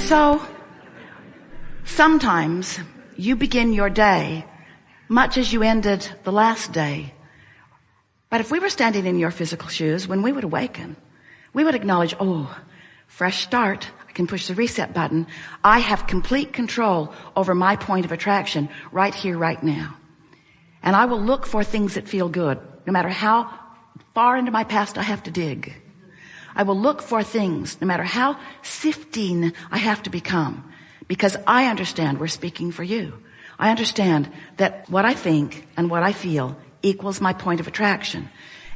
so, sometimes you begin your day much as you ended the last day. But if we were standing in your physical shoes, when we would awaken, we would acknowledge, oh, fresh start. I can push the reset button. I have complete control over my point of attraction right here, right now. And I will look for things that feel good, no matter how far into my past I have to dig. I will look for things, no matter how sifting I have to become, because I understand we're speaking for you. I understand that what I think and what I feel equals my point of attraction.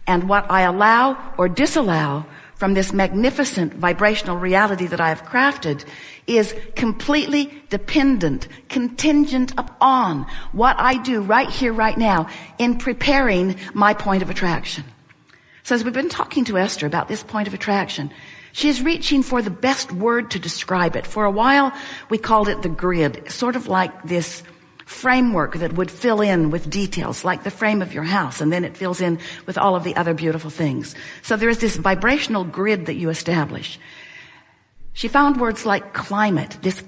And what I allow or disallow from this magnificent vibrational reality that I have crafted is completely dependent, contingent upon what I do right here, right now in preparing my point of attraction. So as we've been talking to Esther about this point of attraction, she is reaching for the best word to describe it. For a while, we called it the grid, sort of like this framework that would fill in with details, like the frame of your house, and then it fills in with all of the other beautiful things. So there is this vibrational grid that you establish. She found words like climate, this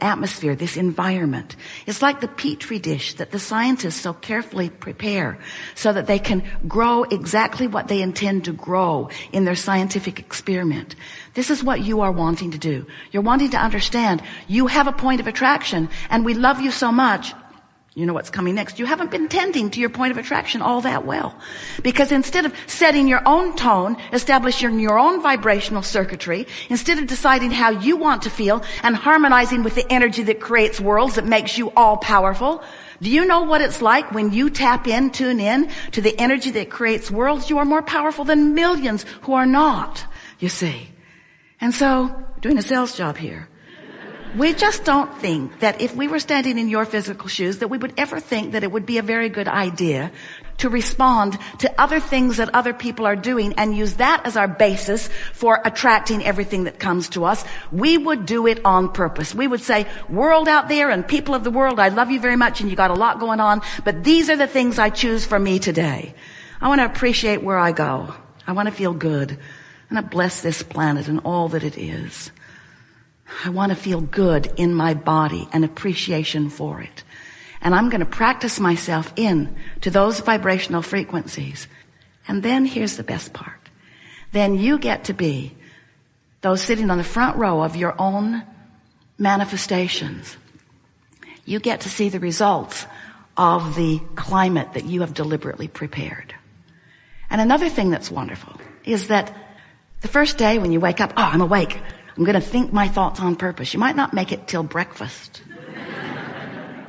atmosphere, this environment. It's like the petri dish that the scientists so carefully prepare so that they can grow exactly what they intend to grow in their scientific experiment. This is what you are wanting to do. You're wanting to understand you have a point of attraction, and we love you so much. You know what's coming next. You haven't been tending to your point of attraction all that well. Because instead of setting your own tone, establishing your own vibrational circuitry, instead of deciding how you want to feel and harmonizing with the energy that creates worlds that makes you all powerful, do you know what it's like when you tune in to the energy that creates worlds? You are more powerful than millions who are not, you see. And so, doing a sales job here. We just don't think that if we were standing in your physical shoes that we would ever think that it would be a very good idea to respond to other things that other people are doing and use that as our basis for attracting everything that comes to us. We would do it on purpose. We would say, world out there and people of the world, I love you very much and you got a lot going on, but these are the things I choose for me today. I want to appreciate where I go. I want to feel good. I want to bless this planet and all that it is. I want to feel good in my body and appreciation for it. And I'm going to practice myself in to those vibrational frequencies. And then here's the best part. Then you get to be those sitting on the front row of your own manifestations. You get to see the results of the climate that you have deliberately prepared. And another thing that's wonderful is that the first day when you wake up, I'm awake. I'm going to think my thoughts on purpose. You might not make it till breakfast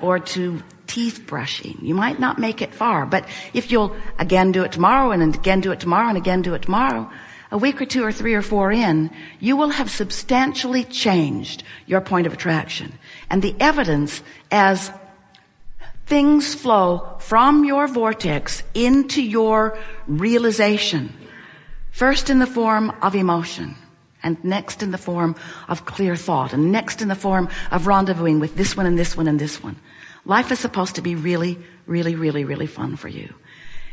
or to teeth brushing. You might not make it far, but if you'll again do it tomorrow and again do it tomorrow and again do it tomorrow, a week or two or three or four in, you will have substantially changed your point of attraction. And the evidence as things flow from your vortex into your realization, first in the form of emotion, and next in the form of clear thought, and next in the form of rendezvousing with this one and this one and this one. Life is supposed to be really, really, really, really fun for you.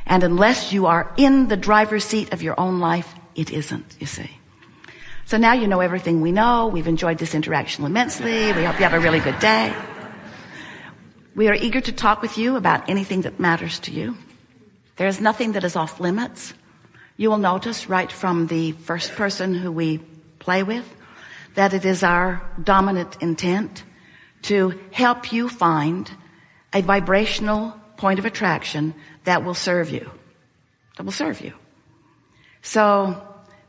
And unless you are in the driver's seat of your own life, it isn't, you see. So now you know everything we know. We've enjoyed this interaction immensely. We hope you have a really good day. We are eager to talk with you about anything that matters to you. There is nothing that is off limits. You will notice right from the first person who we play with that it is our dominant intent to help you find a vibrational point of attraction that will serve you. That will serve you. So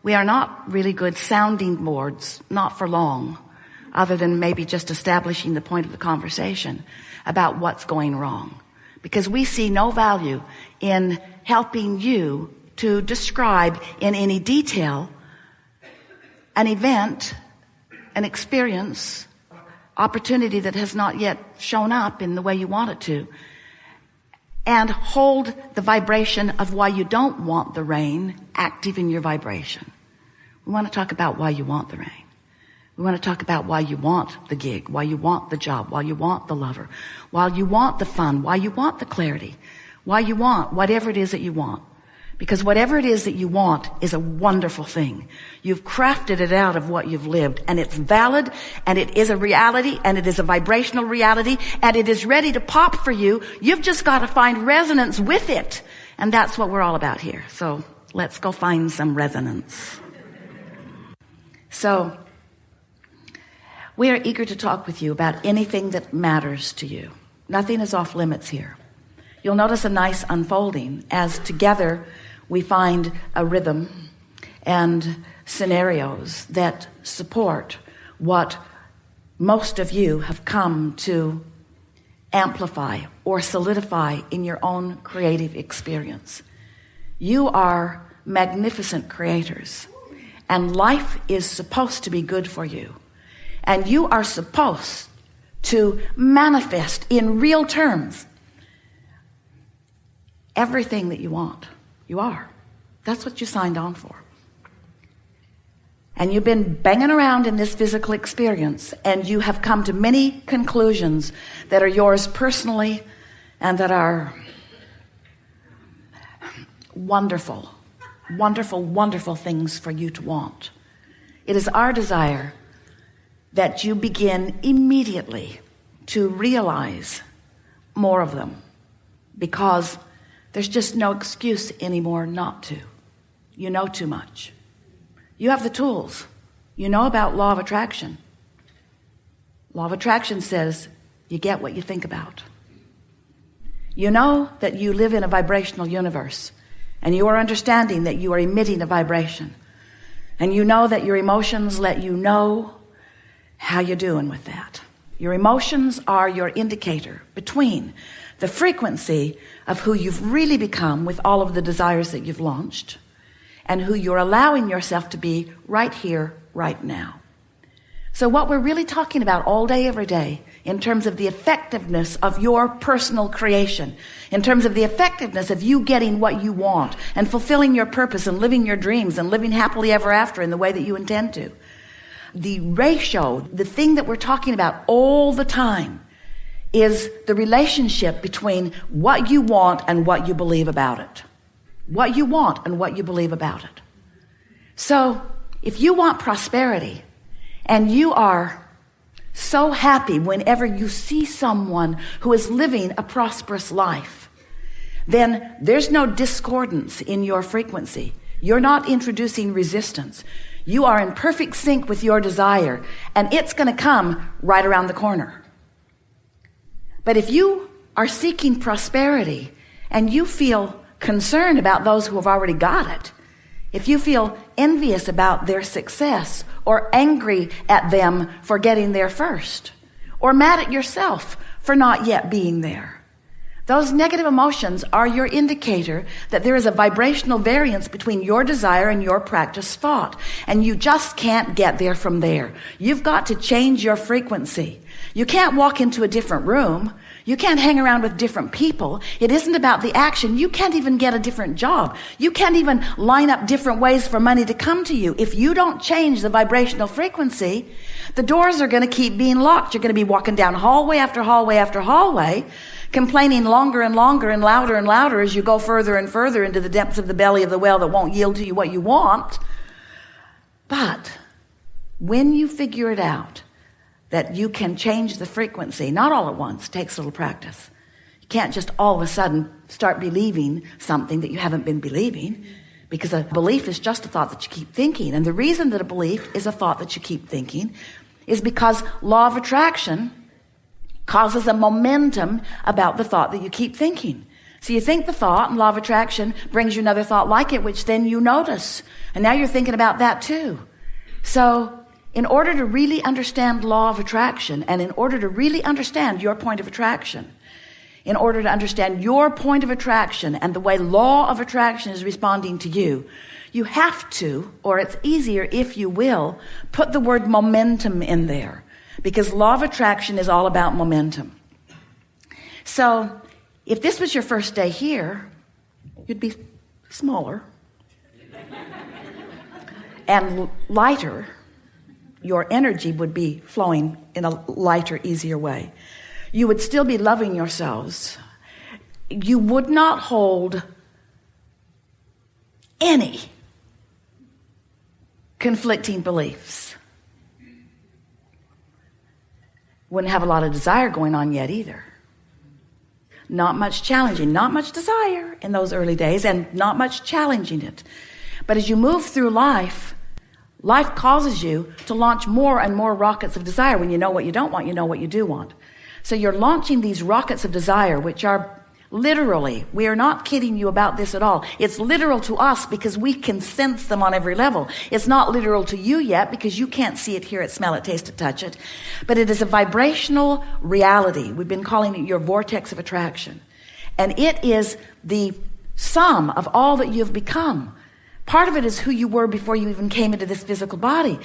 we are not really good sounding boards, not for long, other than maybe just establishing the point of the conversation about what's going wrong. Because we see no value in helping you to describe in any detail an event, an experience, opportunity that has not yet shown up in the way you want it to, and hold the vibration of why you don't want the rain active in your vibration. We want to talk about why you want the rain. We want to talk about why you want the gig, why you want the job, why you want the lover, why you want the fun, why you want the clarity, why you want whatever it is that you want. Because whatever it is that you want is a wonderful thing. You've crafted it out of what you've lived, and it's valid, and it is a reality, and it is a vibrational reality, and it is ready to pop for you. You've just got to find resonance with it. And that's what we're all about here. So let's go find some resonance. So we are eager to talk with you about anything that matters to you. Nothing is off limits here. You'll notice a nice unfolding as together we find a rhythm and scenarios that support what most of you have come to amplify or solidify in your own creative experience. You are magnificent creators, and life is supposed to be good for you. And you are supposed to manifest in real terms everything that you want. You are. That's what you signed on for. And you've been banging around in this physical experience, and you have come to many conclusions that are yours personally and that are wonderful, wonderful, wonderful things for you to want. It is our desire that you begin immediately to realize more of them, because there's just no excuse anymore not to. You know too much. You have the tools. You know about law of attraction. Law of attraction says you get what you think about. You know that you live in a vibrational universe, and you are understanding that you are emitting a vibration. And you know that your emotions let you know how you're doing with that. Your emotions are your indicator between the frequency of who you've really become with all of the desires that you've launched and who you're allowing yourself to be right here, right now. So what we're really talking about all day, every day, in terms of the effectiveness of your personal creation, in terms of the effectiveness of you getting what you want and fulfilling your purpose and living your dreams and living happily ever after in the way that you intend to. The ratio, the thing that we're talking about all the time, is the relationship between what you want and what you believe about it. What you want and what you believe about it. So if you want prosperity and you are so happy whenever you see someone who is living a prosperous life, then there's no discordance in your frequency. You're not introducing resistance. You are in perfect sync with your desire, and it's going to come right around the corner. But if you are seeking prosperity and you feel concerned about those who have already got it, if you feel envious about their success or angry at them for getting there first, or mad at yourself for not yet being there, those negative emotions are your indicator that there is a vibrational variance between your desire and your practice thought. And you just can't get there from there. You've got to change your frequency. You can't walk into a different room. You can't hang around with different people. It isn't about the action. You can't even get a different job. You can't even line up different ways for money to come to you. If you don't change the vibrational frequency, the doors are going to keep being locked. You're going to be walking down hallway after hallway after hallway, complaining longer and longer and louder as you go further and further into the depths of the belly of the well that won't yield to you what you want. But when you figure it out, that you can change the frequency, not all at once, takes a little practice. You can't just all of a sudden start believing something that you haven't been believing, because a belief is just a thought that you keep thinking. And the reason that a belief is a thought that you keep thinking is because law of attraction causes a momentum about the thought that you keep thinking. So you think the thought, and law of attraction brings you another thought like it, which then you notice. And now you're thinking about that too. So in order to really understand law of attraction, and in order to really understand your point of attraction, in order to understand your point of attraction and the way law of attraction is responding to you, you have to, or it's easier if you will, put the word momentum in there, because law of attraction is all about momentum. So if this was your first day here, you'd be smaller and lighter. Your energy would be flowing in a lighter, easier way. You would still be loving yourselves. You would not hold any conflicting beliefs. Wouldn't have a lot of desire going on yet either. Not much challenging, not much desire in those early days, and not much challenging it. But as you move through life, life causes you to launch more and more rockets of desire. When you know what you don't want, you know what you do want. So you're launching these rockets of desire, which are literally, we are not kidding you about this at all. It's literal to us because we can sense them on every level. It's not literal to you yet because you can't see it, hear it, smell it, taste it, touch it. But it is a vibrational reality. We've been calling it your vortex of attraction. And it is the sum of all that you've become. Part of it is who you were before you even came into this physical body.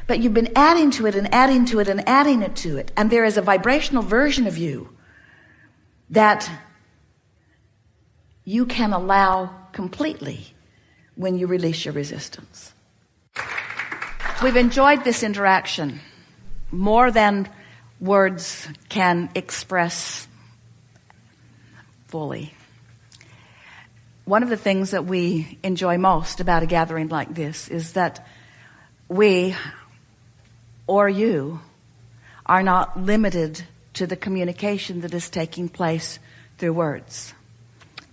But you've been adding to it and adding to it and adding it to it. And there is a vibrational version of you that you can allow completely when you release your resistance. We've enjoyed this interaction more than words can express fully. One of the things that we enjoy most about a gathering like this is that we, or you, are not limited to the communication that is taking place through words.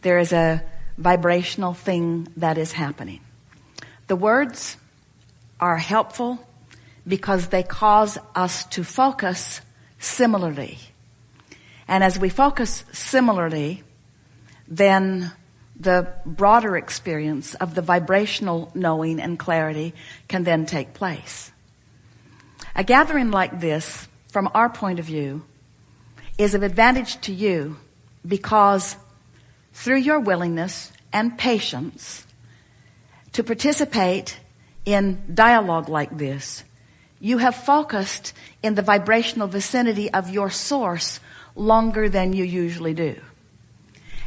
There is a vibrational thing that is happening. The words are helpful because they cause us to focus similarly. And as we focus similarly, then the broader experience of the vibrational knowing and clarity can then take place. A gathering like this, from our point of view, is of advantage to you because through your willingness and patience to participate in dialogue like this, you have focused in the vibrational vicinity of your source longer than you usually do.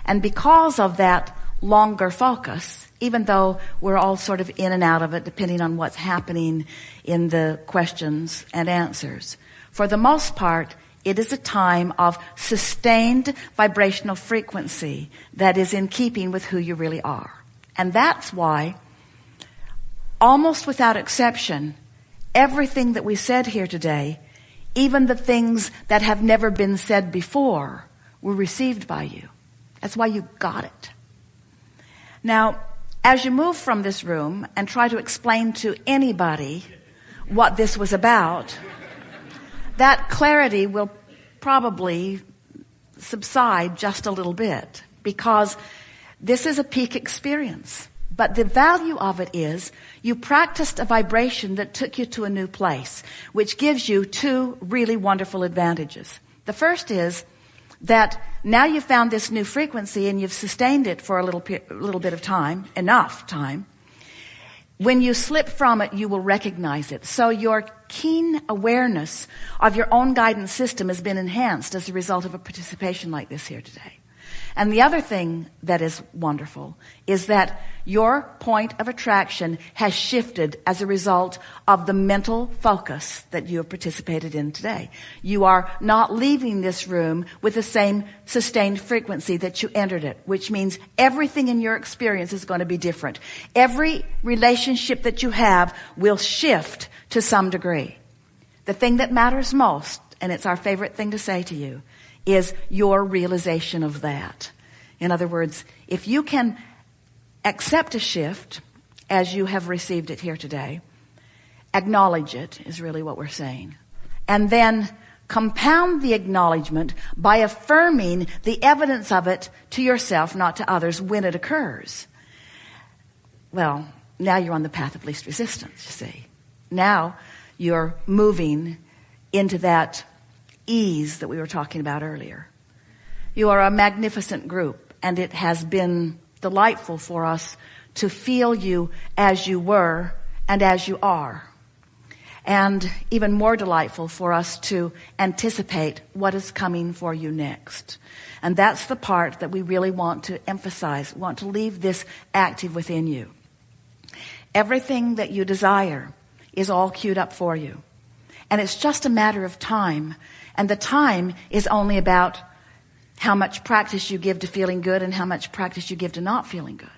And because of that longer focus, even though we're all sort of in and out of it depending on what's happening in the questions and answers, for the most part, it is a time of sustained vibrational frequency that is in keeping with who you really are. And that's why, almost without exception, everything that we said here today, even the things that have never been said before, were received by you. That's why you got it. Now, as you move from this room and try to explain to anybody what this was about, that clarity will probably subside just a little bit because this is a peak experience. But the value of it is you practiced a vibration that took you to a new place, which gives you two really wonderful advantages. The first is that now you've found this new frequency and you've sustained it for a little bit of time, enough time. When you slip from it, you will recognize it. So your keen awareness of your own guidance system has been enhanced as a result of a participation like this here today. And the other thing that is wonderful is that your point of attraction has shifted as a result of the mental focus that you have participated in today. You are not leaving this room with the same sustained frequency that you entered it, which means everything in your experience is going to be different. Every relationship that you have will shift to some degree. The thing that matters most, and it's our favorite thing to say to you, is your realization of that. In other words, if you can accept a shift as you have received it here today, acknowledge it is really what we're saying, and then compound the acknowledgement by affirming the evidence of it to yourself, not to others, when it occurs. Well, now you're on the path of least resistance, you see. Now you're moving into that ease that we were talking about earlier. You are a magnificent group, and it has been delightful for us to feel you as you were and as you are. And even more delightful for us to anticipate what is coming for you next. And that's the part that we really want to emphasize, want to leave this active within you. Everything that you desire is all queued up for you. And it's just a matter of time. And the time is only about how much practice you give to feeling good and how much practice you give to not feeling good.